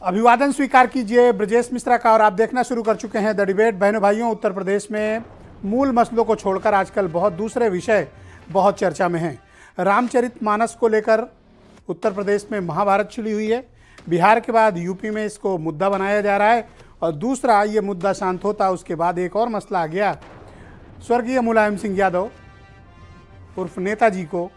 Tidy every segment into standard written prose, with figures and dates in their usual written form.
अभिवादन स्वीकार कीजिए ब्रजेश मिश्रा का। और आप देखना शुरू कर चुके हैं द डिबेट। बहनों भाइयों, उत्तर प्रदेश में मूल मसलों को छोड़कर आजकल बहुत दूसरे विषय बहुत चर्चा में हैं। रामचरितमानस को लेकर उत्तर प्रदेश में महाभारत छिड़ी हुई है। बिहार के बाद यूपी में इसको मुद्दा बनाया जा रहा है और दूसरा ये मुद्दा शांत होता उसके बाद एक और मसला आ गया। स्वर्गीय मुलायम सिंह यादव उर्फ नेताजी को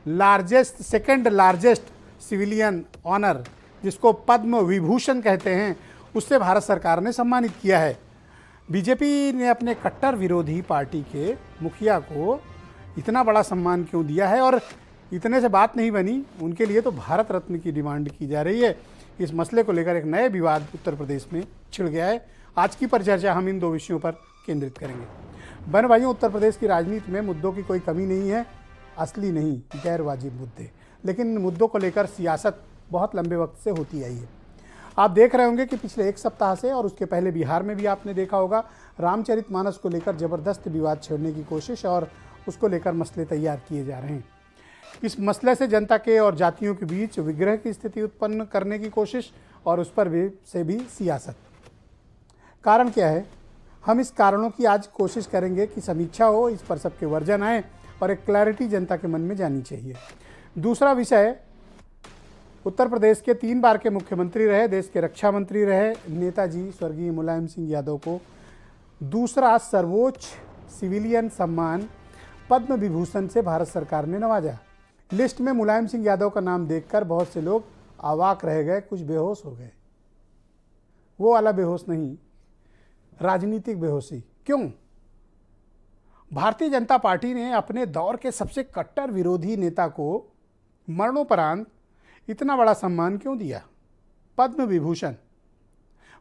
सेकेंड लार्जेस्ट सिविलियन ऑनर, जिसको पद्म विभूषण कहते हैं, उससे भारत सरकार ने सम्मानित किया है। बीजेपी ने अपने कट्टर विरोधी पार्टी के मुखिया को इतना बड़ा सम्मान क्यों दिया है? और इतने से बात नहीं बनी, उनके लिए तो भारत रत्न की डिमांड की जा रही है। इस मसले को लेकर एक नए विवाद उत्तर प्रदेश में छिड़ गया है। आज की परिचर्चा हम इन दो विषयों पर केंद्रित करेंगे। बहन भाइयों, उत्तर प्रदेश की राजनीति में मुद्दों की कोई कमी नहीं है, असली नहीं गैर वाजिब मुद्दे, लेकिन इन मुद्दों को लेकर सियासत बहुत लंबे वक्त से होती आई है। आप देख रहे होंगे कि पिछले एक सप्ताह से और उसके पहले बिहार में भी आपने देखा होगा, रामचरितमानस को लेकर जबरदस्त विवाद छेड़ने की कोशिश और उसको लेकर मसले तैयार किए जा रहे हैं। इस मसले से जनता के और जातियों के बीच विग्रह की स्थिति उत्पन्न करने की कोशिश और उस पर भी सियासत। कारण क्या है? हम इस कारणों की आज कोशिश करेंगे कि समीक्षा हो, इस पर सबके वर्जन आए और एक क्लैरिटी जनता के मन में जानी चाहिए। दूसरा विषय, उत्तर प्रदेश के 3 बार के मुख्यमंत्री रहे, देश के रक्षा मंत्री रहे नेताजी स्वर्गीय मुलायम सिंह यादव को दूसरा सर्वोच्च सिविलियन सम्मान पद्म विभूषण से भारत सरकार ने नवाजा। लिस्ट में मुलायम सिंह यादव का नाम देखकर बहुत से लोग अवाक रह गए, कुछ बेहोश हो गए। वो वाला बेहोश नहीं, राजनीतिक बेहोशी। क्यों? भारतीय जनता पार्टी ने अपने दौर के सबसे कट्टर विरोधी नेता को मरणोपरांत इतना बड़ा सम्मान क्यों दिया, पद्म विभूषण?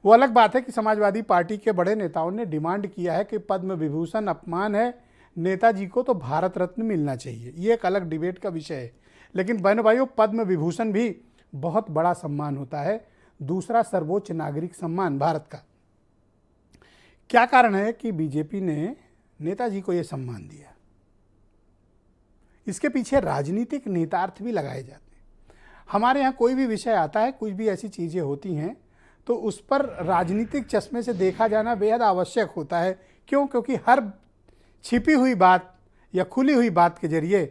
वो अलग बात है कि समाजवादी पार्टी के बड़े नेताओं ने डिमांड किया है कि पद्म विभूषण अपमान है, नेताजी को तो भारत रत्न मिलना चाहिए। ये एक अलग डिबेट का विषय है। लेकिन बहनों भाइयों, पद्म विभूषण भी बहुत बड़ा सम्मान होता है, दूसरा सर्वोच्च नागरिक सम्मान भारत का। क्या कारण है कि बीजेपी ने नेताजी को यह सम्मान दिया? इसके पीछे राजनीतिक निहितार्थ भी लगाए जाते हैं। हमारे यहाँ कोई भी विषय आता है, कुछ भी ऐसी चीज़ें होती हैं तो उस पर राजनीतिक चश्मे से देखा जाना बेहद आवश्यक होता है। क्यों? क्योंकि हर छिपी हुई बात या खुली हुई बात के जरिए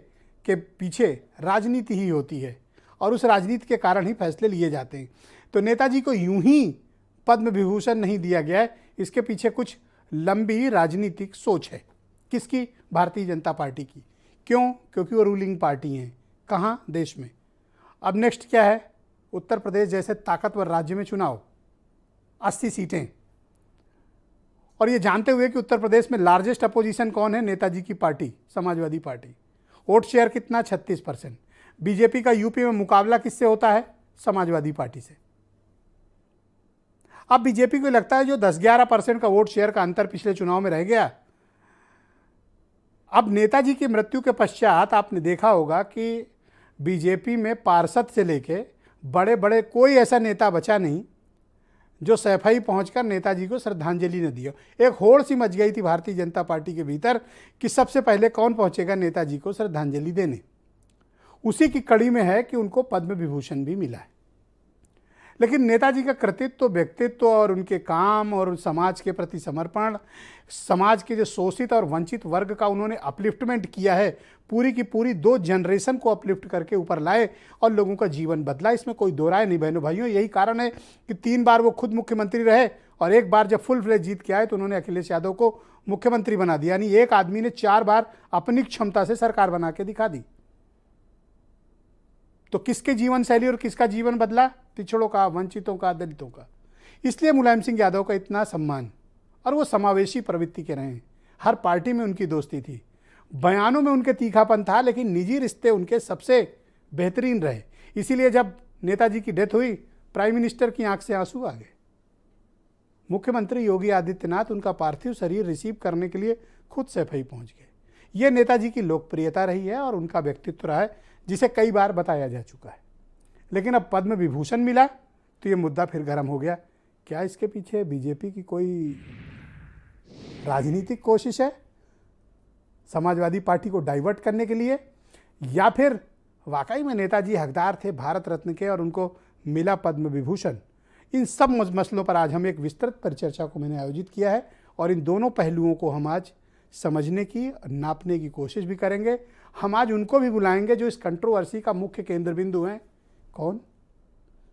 के पीछे राजनीति ही होती है और उस राजनीति के कारण ही फैसले लिए जाते हैं। तो नेताजी को यूं ही पद्म विभूषण नहीं दिया गया है, इसके पीछे कुछ लंबी राजनीतिक सोच है। किसकी? भारतीय जनता पार्टी की। क्यों? क्योंकि वो रूलिंग पार्टी हैं। कहाँ? देश में। अब नेक्स्ट क्या है? उत्तर प्रदेश जैसे ताकतवर राज्य में चुनाव, 80 सीटें, और ये जानते हुए कि उत्तर प्रदेश में लार्जेस्ट अपोजिशन कौन है? नेताजी की party, Samajwadi party. Vote share कितना? 36%। बीजेपी का यूपी में मुकाबला किससे होता है? समाजवादी पार्टी से। अब बीजेपी को लगता है जो 10-11% का वोट शेयर का अंतर पिछले चुनाव में रह गया, अब नेताजी की मृत्यु के पश्चात आपने देखा होगा कि बीजेपी में पार्षद से लेके बड़े बड़े कोई ऐसा नेता बचा नहीं जो सैफई पहुंचकर नेताजी को श्रद्धांजलि न दिया। एक होड़ सी मच गई थी भारतीय जनता पार्टी के भीतर कि सबसे पहले कौन पहुंचेगा नेताजी को श्रद्धांजलि देने। उसी की कड़ी में है कि उनको पद्म विभूषण भी मिला है। लेकिन नेताजी का कृतित्व, व्यक्तित्व और उनके काम और समाज के प्रति समर्पण, समाज के जो शोषित और वंचित वर्ग का उन्होंने अपलिफ्टमेंट किया है, पूरी की पूरी 2 जनरेशन को अपलिफ्ट करके ऊपर लाए और लोगों का जीवन बदला, इसमें कोई दो राय नहीं बहनों भाइयों। यही कारण है कि 3 बार वो खुद मुख्यमंत्री रहे और एक बार जब फुल फ्लेज जीत के आए तो उन्होंने अखिलेश यादव को मुख्यमंत्री बना दिया। यानी एक आदमी ने 4 बार अपनी क्षमता से सरकार बना के दिखा दी। तो किसके जीवन शैली और किसका जीवन बदला? पिछड़ों का, वंचितों का, दलितों का। इसलिए मुलायम सिंह यादव का इतना सम्मान। और वो समावेशी प्रवृत्ति के रहे हैं, हर पार्टी में उनकी दोस्ती थी, बयानों में उनके तीखापन था, लेकिन निजी रिश्ते उनके सबसे बेहतरीन रहे। इसीलिए जब नेताजी की डेथ हुई, प्राइम मिनिस्टर की आंख से आंसू आ गए। मुख्यमंत्री योगी आदित्यनाथ उनका पार्थिव शरीर रिसीव करने के लिए खुद सैफई पहुंच गए। ये नेताजी की लोकप्रियता रही है और उनका व्यक्तित्व रहा है, जिसे कई बार बताया जा चुका है। लेकिन अब पद्म विभूषण मिला तो ये मुद्दा फिर गर्म हो गया। क्या इसके पीछे बीजेपी की कोई राजनीतिक कोशिश है समाजवादी पार्टी को डाइवर्ट करने के लिए, या फिर वाकई में नेताजी हकदार थे भारत रत्न के और उनको मिला पद्म विभूषण। इन सब मसलों पर आज हम एक विस्तृत परिचर्चा को मैंने आयोजित किया है और इन दोनों पहलुओं को हम आज समझने की, नापने की कोशिश भी करेंगे। हम आज उनको भी बुलाएंगे जो इस कंट्रोवर्सी का मुख्य केंद्र बिंदु हैं। कौन?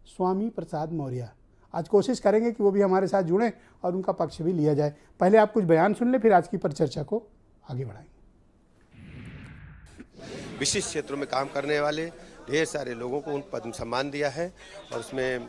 स्वामी प्रसाद मौर्य। आज कोशिश करेंगे कि वो भी हमारे साथ जुड़ें और उनका पक्ष भी लिया जाए। पहले आप कुछ बयान सुन लें, फिर आज की परिचर्चा को आगे बढ़ाएंगे। विशिष्ट क्षेत्रों में काम करने वाले ढेर सारे लोगों को उन पद्म सम्मान दिया है और उसमें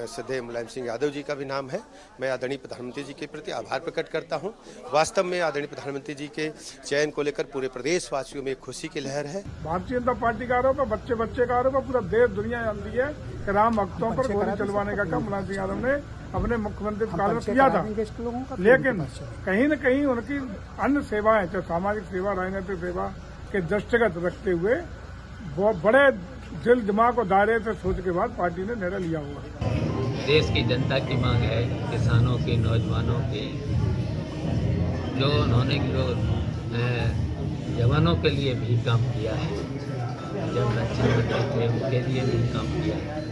श्रद्धेय मुलायम सिंह यादव जी का भी नाम है। मैं आदरणीय प्रधानमंत्री जी के प्रति आभार प्रकट करता हूं। वास्तव में आदरणीय प्रधानमंत्री जी के चयन को लेकर पूरे प्रदेशवासियों में एक खुशी की लहर है। भारतीय जनता पार्टी का आरोप है, बच्चे बच्चे का आरोप है, पूरा देश दुनिया जानती है कि राम भक्तों पर गोली चलवाने का काम मुलायम सिंह यादव ने अपने मुख्यमंत्री काल में किया था। लेकिन कहीं न कहीं उनकी अन्य सेवाएं, चाहे सामाजिक सेवा, राजनीतिक सेवा के दृष्टिगत रखते हुए बहुत बड़े दिल दिमाग और दायरे से सोच के बाद पार्टी ने निर्णय लिया हुआ है। देश की जनता की मांग है, किसानों की, नौजवानों की, जो उन्होंने जवानों के लिए भी काम किया है, जब रक्षा मंत्री थे उनके लिए भी काम किया है।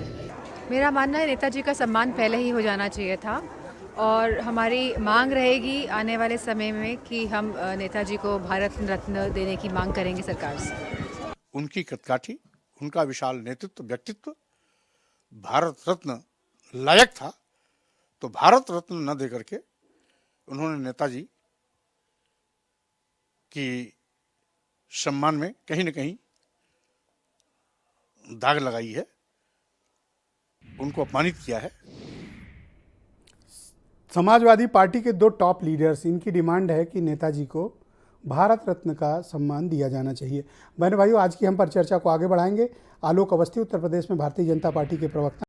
मेरा मानना है नेताजी का सम्मान पहले ही हो जाना चाहिए था और हमारी मांग रहेगी आने वाले समय में कि हम नेताजी को भारत रत्न देने की मांग करेंगे सरकार से। उनकी कदकाठी, उनका विशाल नेतृत्व, व्यक्तित्व भारत रत्न लायक था, तो भारत रत्न न देकर के उन्होंने नेताजी की सम्मान में कहीं न कहीं दाग लगाई है, उनको अपमानित किया है। समाजवादी पार्टी के दो टॉप लीडर्स, इनकी डिमांड है कि नेताजी को भारत रत्न का सम्मान दिया जाना चाहिए। बहन भाइयों, आज की हम परिचर्चा को आगे बढ़ाएंगे। आलोक अवस्थी उत्तर प्रदेश में भारतीय जनता पार्टी के प्रवक्ता